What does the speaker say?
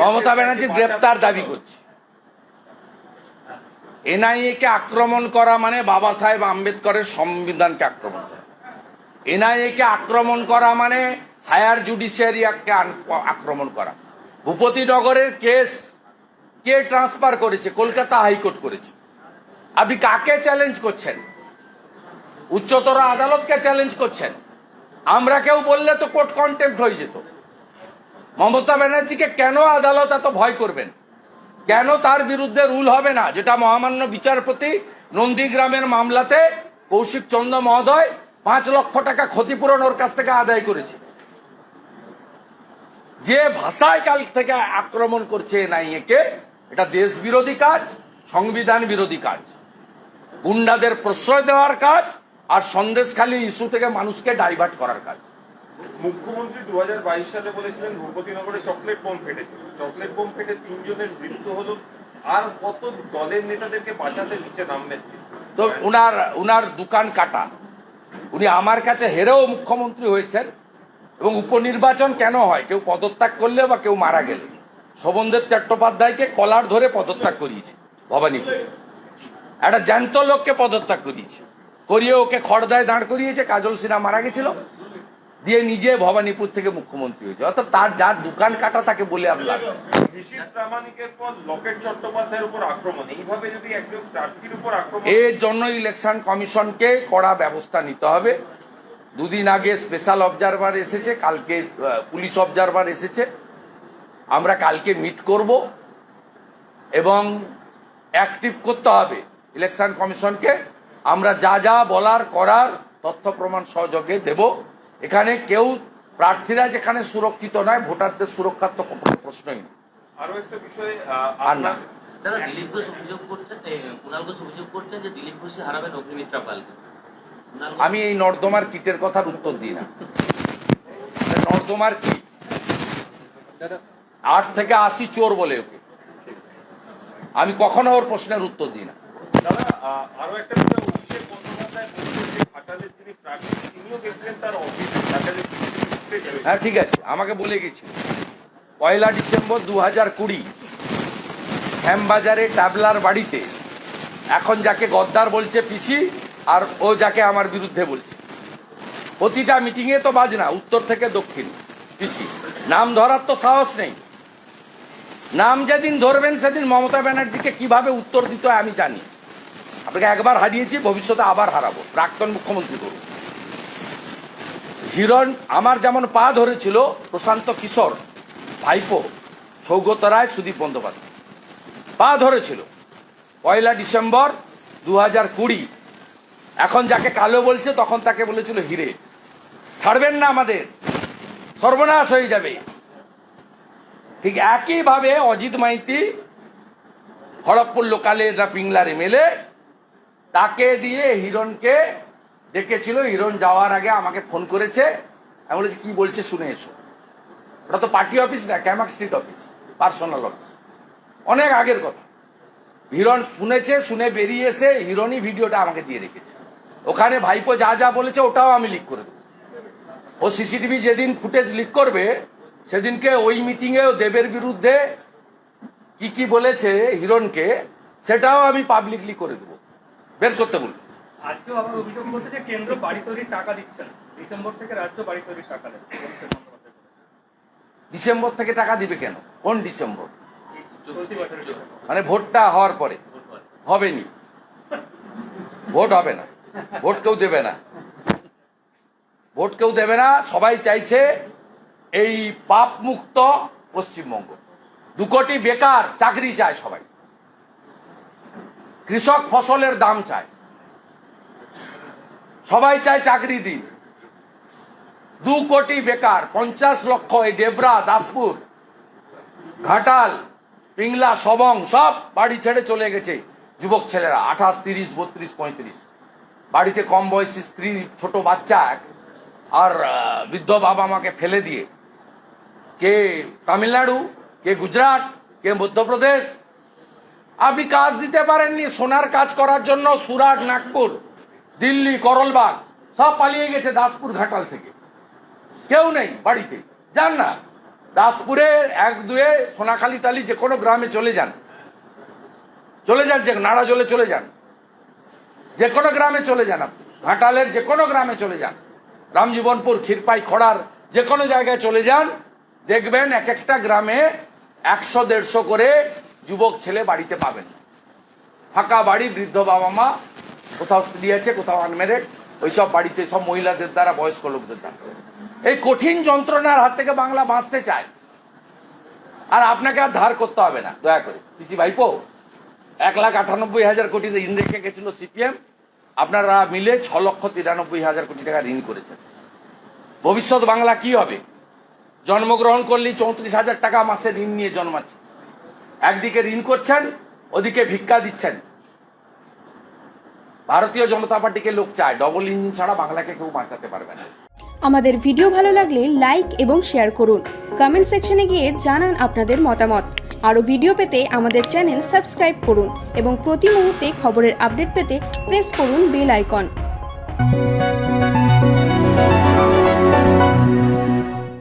মমতা ব্যানার্জির গ্রেপ্তার দাবি করছি। এনআইএ কে আক্রমণ করা মানে বাবা সাহেব আম্বেদকরের সংবিধানকে আক্রমণ করা। এনআইএ কে আক্রমণ করা মানে হায়ার জুডিশিয়ারিকে আক্রমণ করা। ভূপতিনগরের কেস কে ট্রান্সফার করেছে? কলকাতা হাইকোর্ট করেছে। আপনি কাকে চ্যালেঞ্জ করছেন? উচ্চতর আদালতকে চ্যালেঞ্জ করছেন। আমরা কেউ বললে তো কোর্ট কন্টেম্প্ট হয়ে যেত। মমতা ব্যানার্জিকে কেন আদালত এত ভয় করবেন? কেন তার বিরুদ্ধে রুল হবে না? যেটা মহামান্য বিচারপতি নন্দীগ্রামের মামলাতে কৌশিক চন্দ্র মহোদয় 5 লক্ষ টাকা ক্ষতিপূরণ ওর কাছ থেকে আদায় করেছে। যে ভাষায় কাল থেকে আক্রমণ করছে এনআইএ কে, এটা দেশ বিরোধী কাজ, সংবিধান বিরোধী কাজ, গুন্ডাদের প্রশ্রয় দেওয়ার কাজ, আর সন্দেশখালী ইস্যু থেকে মানুষকে ডাইভার্ট করার কাজ। মুখ্যমন্ত্রী 2022 সালে বলেছিলেন ভূপতিনগরে চকলেট বোম ফেটেছিল। চকলেট বোম ফেটে 3 জনের মৃত্যু হলো। আর কত দলের নেতাদেরকে বাঁচাতে নিচে নামবেন? তো উনার দোকান কাটা। উনি আমার কাছে হেরেও মুখ্যমন্ত্রী হয়েছেন। এবং উপনির্বাচন কেন হয়? কেউ পদত্যাগ করলে বা কেউ মারা গেলে। শোভনদেব চট্টোপাধ্যায়কে কলার ধরে পদত্যাগ করিয়েছে ভবানীপুরে। একটা জ্যান্ত লোককে পদত্যাগ করিয়েছে, করিয়ে ওকে খড়দায় দাঁড় করিয়েছে। কাজল সিনহা মারা গেছিল, দিয়ে নিজে ভবানীপুর থেকে মুখ্যমন্ত্রী হয়েছে। অর্থাৎ তার যার দোকান কাটা তাকে বলে আপনার এর জন্য ইলেকশন কমিশনকে কড়া ব্যবস্থা নিতে হবে। দুদিন আগে স্পেশাল অবজারভার এসেছে, কালকে পুলিশ অবজারভার এসেছে। আমরা কালকে মিট করব এবং অ্যাক্টিভ করতে হবে ইলেকশন কমিশনকে। আমরা যা যা বলার করার তথ্য প্রমাণ সহযোগে দেব। এখানে কেউ প্রার্থীরা যেখানে সুরক্ষিত নয়, ভোটারদের সুরক্ষার তো কোনো প্রশ্নই নেই। আরো একটা বিষয়, আর না, দাদা দিলীপ ঘোষ অভিযোগ করছেন, কুণাল ঘোষ অভিযোগ করছেন যে দিলীপ ঘোষই হারাবেন অগ্নিমিত্রা পালকে। আমি এই নর্দমার কিটের কথার উত্তর দিই না। নর্দমার কিট 8 থেকে 80 চোর বলে ওকে। আমি কখনো ওর প্রশ্নের উত্তর দিই না। দাদা আরো একটা বিষয়, অভিষেক বন্দ্যোপাধ্যায় ঘাটালের যিনি প্রার্থী তিনিও গেছিলেন তার অফিসে। হ্যাঁ ঠিক আছে, আমাকে বলে গেছিল 1 ডিসেম্বর 2020 শ্যামবাজারে ট্যাবলার বাড়িতে এখন যাকে গদ্দার বলছে পিসি, আর ও যাকে আমার বিরুদ্ধে বলছে। প্রতিটা মিটিং এ তো বাজনা, উত্তর থেকে দক্ষিণ পিসি। নাম ধরার তো সাহস নেই। নাম যেদিন ধরবেন সেদিন মমতা ব্যানার্জিকে কিভাবে উত্তর দিতে হয় আমি জানি। আপনাকে একবার হারিয়েছি, ভবিষ্যতে আবার হারাবো। প্রাক্তন মুখ্যমন্ত্রী করুন। হিরণ আমার যেমন পা ধরেছিল প্রশান্ত কিশোর ভাইপো সৌগত রায়, সুদীপ বন্দ্যোপাধ্যায় পা ধরেছিল 1 ডিসেম্বর 2020। এখন যাকে কালো বলছে তখন তাকে বলেছিল হিরে। ছাড়বেন না, আমাদের সর্বনাশ হয়ে যাবে। ঠিক একইভাবে অজিত মাইতি খড়গপুর লোকালের পিংলার এমএলএ, তাকে দিয়ে হিরণকে ডেকেছিল। হিরণ যাওয়ার আগে আমাকে ফোন করেছে। আমি বলেছি কি বলছে শুনে এসো। ওটা তো পার্টি অফিস না, Camac street office, personal office. অনেক আগের কথা। হিরণ শুনেছে, শুনে বেরিয়ে এসে হিরণই ভিডিওটা আমাকে দিয়ে রেখেছে। ওখানে ভাইপো যা যা বলেছে ওটাও আমি লিক করে দেবো। ও সিসিটিভি যেদিন ফুটেজ লিক করবে সেদিনকে ওই মিটিংয়ে দেবের বিরুদ্ধে কি কি বলেছে হিরণকে, সেটাও আমি পাবলিকলি করে দেবো। বের করতে বলবো। আজকেও আবার অভিযোগ করছে যে কেন্দ্র বাড়ি তৈরির টাকা দিচ্ছে না। ডিসেম্বর থেকে রাজ্য বাড়ি তৈরির টাকা দেবে। ডিসেম্বর থেকে টাকা দিবে কেন? কোন ডিসেম্বর? মানে ভোটটা হওয়ার পরে? হবেনি, ভোট হবে না, ভোট কেউ দেবে না, ভোট কেউ দেবে না। সবাই চাইছে এই পাপ মুক্ত পশ্চিমবঙ্গ। 2 কোটি বেকার চাকরি চায় সবাই। কৃষক ফসলের দাম চায়, সবাই চায় চাকরি দিন। 2 কোটি বেকার, 50 লক্ষ এই ডেবরা, দাসপুর, ঘাটাল, পিংলা, সবং সব বাড়ি ছেড়ে চলে গেছে যুবক ছেলেরা। 28, 30, 32, 35 বাড়িতে কম বয়সী স্ত্রী, ছোট বাচ্চা আর বৃদ্ধ বাবা মাকে ফেলে দিয়ে। কে তামিলনাড়ু, কে গুজরাট, কে মধ্যপ্রদেশ। আপনি কাজ দিতে পারেননি। সোনার কাজ করার জন্য সুরাট, নাগপুর, দিল্লি, করলবাগ সব পালিয়ে গেছে দাসপুর, ঘাটাল থেকে। কেউ নেই বাড়িতে, যান না। দাসপুরে 1-2 সোনাখালী টালি যে কোনো গ্রামে চলে যান, যে নাড়াজলে চলে যান, যে কোনো গ্রামে চলে যান, আপনি ঘাটালের যে কোনো গ্রামে চলে যান, রামজীবনপুর, ক্ষীরপাই, খড়ার যে কোনো জায়গায় চলে যান, দেখবেন এক একটা গ্রামে 100-150 করে যুবক ছেলে বাড়িতে পাবেন। ফাঁকা বাড়ি, বৃদ্ধ বাবা মা, কোথাও স্ত্রী আছে, কোথাও আনমেরেড, ওইসব বাড়িতে সব মহিলাদের দ্বারা, বয়স্ক লোকদের দ্বারা। এই কঠিন যন্ত্রণার হাত থেকে বাংলা বাঁচতে চায়, আর আপনাকে আর ধার করতে হবে না। দয়া করে পিসি ভাইপো 1,98,000 কোটি ঋণ রেখে গেছিল সিপিএম, আপনারা মিলে 6,93,000 কোটি টাকা ঋণ করেছেন। ভবিষ্যৎ বাংলা কি হবে? জন্মগ্রহণ করলেই 34,000 টাকা মাসে ঋণ নিয়ে জন্মাচ্ছে। একদিকে ঋণ করছেন, ওদিকে ভিক্ষা দিচ্ছেন। ভারতীয় জনতা পার্টিকে লোক চায়, ডবল ইঞ্জিন ছাড়া বাংলাকে কেউ বাঁচাতে পারবে না। আমাদের ভিডিও ভালো লাগলে লাইক এবং শেয়ার করুন। কমেন্ট সেকশনে গিয়ে জানান আপনাদের মতামত। আরও ভিডিও পেতে আমাদের চ্যানেল সাবস্ক্রাইব করুন এবং প্রতি মুহূর্তে খবরের আপডেট পেতে প্রেস করুন বেল আইকন।